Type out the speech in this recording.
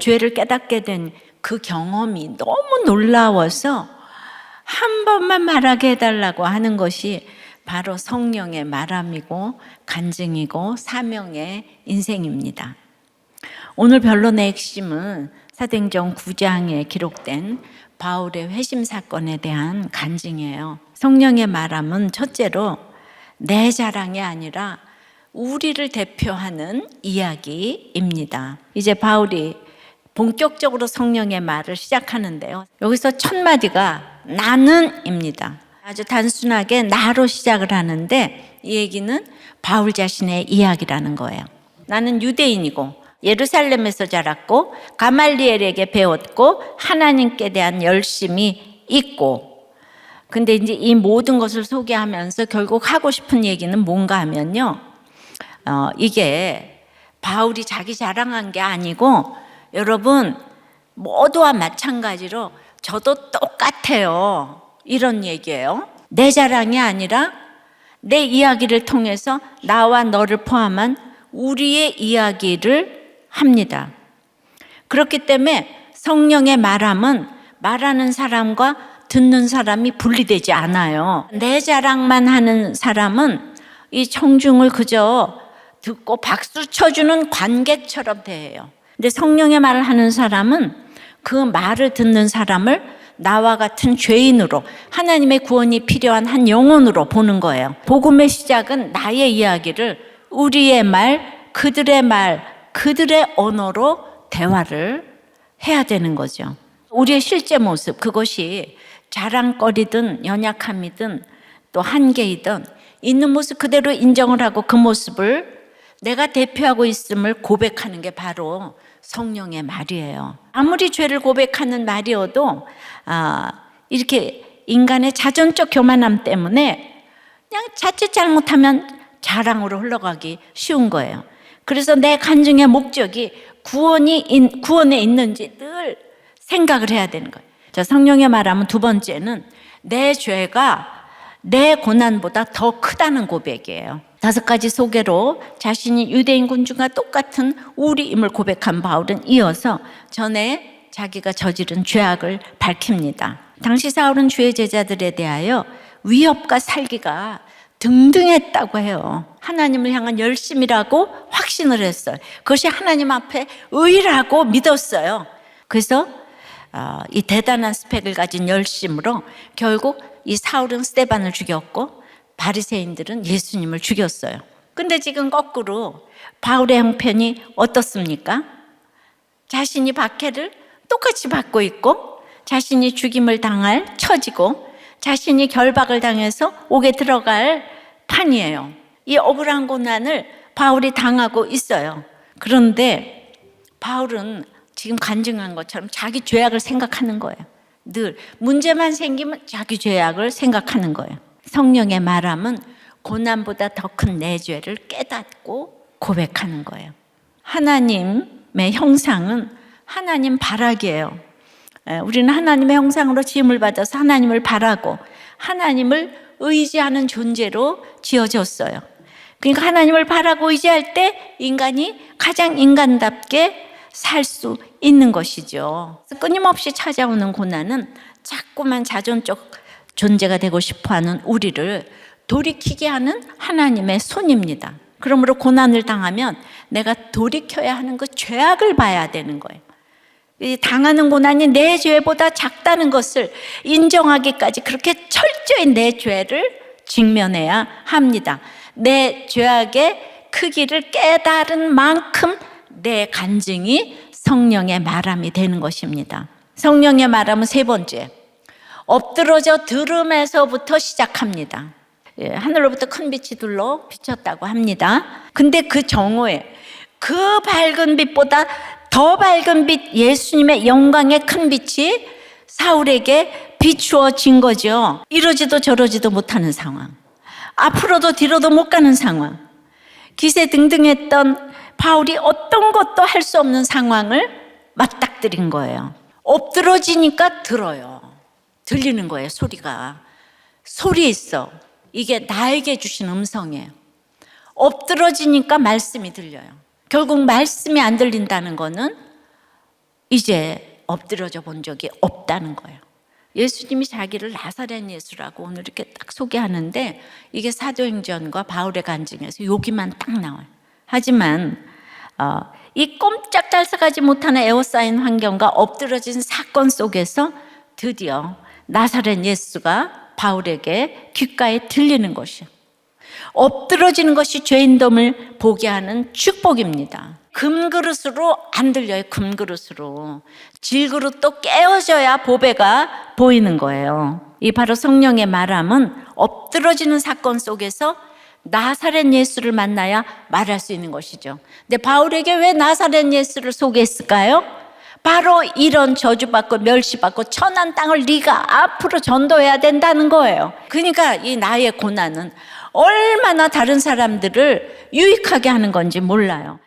죄를 깨닫게 된 그 경험이 너무 놀라워서 한 번만 말하게 해달라고 하는 것이 바로 성령의 말함이고 간증이고 사명의 인생입니다. 오늘 변론의 핵심은 사도행전 9장에 기록된 바울의 회심 사건에 대한 간증이에요. 성령의 말함은 첫째로 내 자랑이 아니라 우리를 대표하는 이야기입니다. 이제 바울이 본격적으로 성령의 말을 시작하는데요. 여기서 첫 마디가 나는입니다. 아주 단순하게 나로 시작을 하는데 이 얘기는 바울 자신의 이야기라는 거예요. 나는 유대인이고 예루살렘에서 자랐고 가말리엘에게 배웠고 하나님께 대한 열심이 있고, 근데 이제 이 모든 것을 소개하면서 결국 하고 싶은 얘기는 뭔가 하면요, 이게 바울이 자기 자랑한 게 아니고 여러분 모두와 마찬가지로 저도 똑같아요, 이런 얘기예요. 내 자랑이 아니라 내 이야기를 통해서 나와 너를 포함한 우리의 이야기를 합니다. 그렇기 때문에 성령의 말함은 말하는 사람과 듣는 사람이 분리되지 않아요. 내 자랑만 하는 사람은 이 청중을 그저 듣고 박수 쳐주는 관객처럼 대해요. 근데 성령의 말을 하는 사람은 그 말을 듣는 사람을 나와 같은 죄인으로, 하나님의 구원이 필요한 한 영혼으로 보는 거예요. 복음의 시작은 나의 이야기를 우리의 말, 그들의 언어로 대화를 해야 되는 거죠. 우리의 실제 모습, 그것이 자랑거리든 연약함이든 또 한계이든 있는 모습 그대로 인정을 하고 그 모습을 내가 대표하고 있음을 고백하는 게 바로 성령의 말이에요. 아무리 죄를 고백하는 말이어도 이렇게 인간의 자존적 교만함 때문에 그냥 자칫 잘못하면 자랑으로 흘러가기 쉬운 거예요. 그래서 내 간증의 목적이 구원에 있는지 늘 생각을 해야 되는 거예요. 자, 성령의 말하면 두 번째는 내 죄가 내 고난보다 더 크다는 고백이에요. 5가지 소개로 자신이 유대인 군중과 똑같은 우리임을 고백한 바울은 이어서 전에 자기가 저지른 죄악을 밝힙니다. 당시 사울은 주의 제자들에 대하여 위협과 살기가 등등했다고 해요. 하나님을 향한 열심이라고 확신을 했어요. 그것이 하나님 앞에 의라고 믿었어요. 그래서 이 대단한 스펙을 가진 열심으로 결국 이 사울은 스데반을 죽였고 바리새인들은 예수님을 죽였어요. 근데 지금 거꾸로 바울의 형편이 어떻습니까? 자신이 박해를 똑같이 받고 있고 자신이 죽임을 당할 처지고 자신이 결박을 당해서 옥에 들어갈 판이에요. 이 억울한 고난을 바울이 당하고 있어요. 그런데 바울은 지금 간증한 것처럼 자기 죄악을 생각하는 거예요. 늘 문제만 생기면 자기 죄악을 생각하는 거예요. 성령의 말함은 고난보다 더 큰 내 죄를 깨닫고 고백하는 거예요. 하나님의 형상은 하나님 바라기예요. 우리는 하나님의 형상으로 지음을 받아서 하나님을 바라고 하나님을 의지하는 존재로 지어졌어요. 그러니까 하나님을 바라고 의지할 때 인간이 가장 인간답게 살 수 있는 것이죠. 끊임없이 찾아오는 고난은 자꾸만 자존적 존재가 되고 싶어하는 우리를 돌이키게 하는 하나님의 손입니다. 그러므로 고난을 당하면 내가 돌이켜야 하는 그 죄악을 봐야 되는 거예요. 당하는 고난이 내 죄보다 작다는 것을 인정하기까지 그렇게 철저히 내 죄를 직면해야 합니다. 내 죄악의 크기를 깨달은 만큼 내 간증이 성령의 말함이 되는 것입니다. 성령의 말함은 세 번째, 엎드러져 들음에서부터 시작합니다. 하늘로부터 큰 빛이 둘러 비쳤다고 합니다. 근데 그 정오에 그 밝은 빛보다 더 밝은 빛, 예수님의 영광의 큰 빛이 사울에게 비추어진 거죠. 이러지도 저러지도 못하는 상황, 앞으로도 뒤로도 못 가는 상황, 기세등등했던 바울이 어떤 것도 할 수 없는 상황을 맞닥뜨린 거예요. 엎드러지니까 들리는 거예요. 소리 있어. 이게 나에게 주신 음성이에요. 엎드러지니까 말씀이 들려요. 결국 말씀이 안 들린다는 거는 이제 엎드러져 본 적이 없다는 거예요. 예수님이 자기를 나사렛 예수라고 오늘 이렇게 딱 소개하는데 이게 사도행전과 바울의 간증에서 여기만 딱 나와요. 하지만 이 꼼짝달싹하지 못하는 에워싸인 환경과 엎드러진 사건 속에서 드디어 나사렛 예수가 바울에게 귓가에 들리는 것이요. 엎드러지는 것이 죄인됨을 보게 하는 축복입니다. 금그릇으로 안 들려요. 금그릇으로. 질그릇도 깨어져야 보배가 보이는 거예요. 이 바로 성령의 말함은 엎드러지는 사건 속에서 나사렛 예수를 만나야 말할 수 있는 것이죠. 근데 바울에게 왜 나사렛 예수를 소개했을까요? 바로 이런 저주받고 멸시받고 천한 땅을 네가 앞으로 전도해야 된다는 거예요. 그러니까 이 나의 고난은 얼마나 다른 사람들을 유익하게 하는 건지 몰라요.